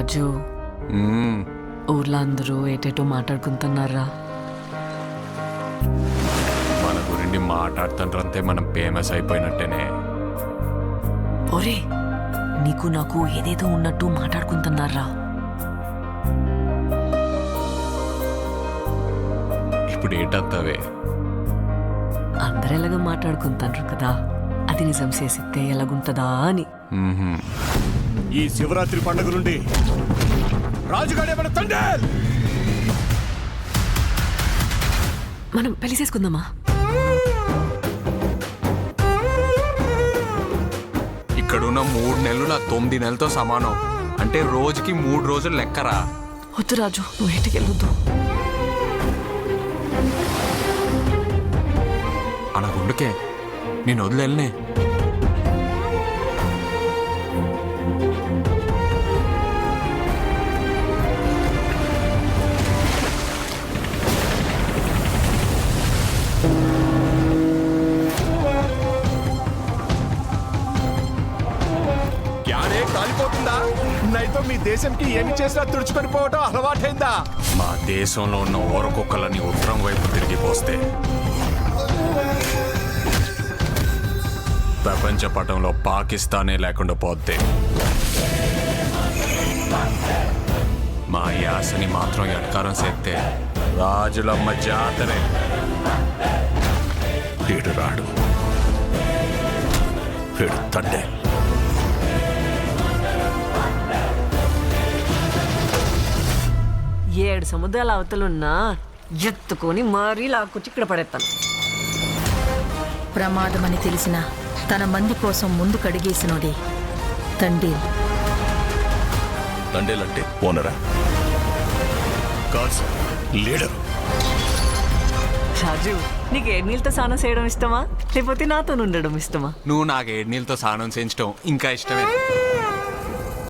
రాజు ఊర్లో అందరూ ఏటేటో మాట్లాడుకుంటున్నారా? మన గురించి మాట్లాడుతుంటే మనం ఫేమస్ అయిపోయినట్టేనే. ఒరే, నీకు నాకు ఏదేదో ఉన్నట్టు మాట్లాడుకుంటున్నారా? ఇప్పుడు ఏంటంతవే? అందరు ఎలాగ మాట్లాడుకుంటారు కదా, అది నిజం చేసిస్తే ఎలాగుంటదా అని. ఈ శివరాత్రి పండుగ నుండి రాజుగాడే మన తండ్రి. మనం పెళ్లి చేసుకుందామా? ఇక్కడున్న 3 నెలలు నా 9 నెలలతో సమానం. అంటే రోజుకి 3 రోజులు లెక్కరా. వద్దు రాజు, నువ్వు ఇంటికి వెళ్ళొద్దు. అలా గుండుకే నేను వదిలేనే. యాడే కాలిపోతుందా? నైతో మీ దేశంకి ఏమి చేసినా తుడుచుకొని పోవటం అలవాటైందా? మా దేశంలో ఉన్న ఓరకొక్కలని ఉత్తరం వైపు తిరిగిపోస్తే ప్రపంచ పటంలో పాకిస్తానే లేకుండా పోతే మా యాసని మాత్రం ఎడకారం చేస్తే రాజులమ్మ జాతరే. వీడు రాడు, వీడు తండ్రి. ఏడు సముద్రాల అవతలున్నా ఎత్తుకొని మరీ లాక్కొచ్చి ఇక్కడ పడేస్తాను. ప్రమాదమని తెలిసిన తన మంది కోసం ముందు కడిగేసినోడే తండ్రి. తండ్రిలంటే ఓనరా కాదు, లీడరు. రాజు, నీకు ఏడు నీళ్ళతో స్నానం చేయడం ఇష్టమా, లేకపోతే నాతో ఉండడం ఇష్టమా? నువ్వు నాకు 7 నీళ్ళతో స్నానం చేయించడం ఇంకా ఇష్టమే.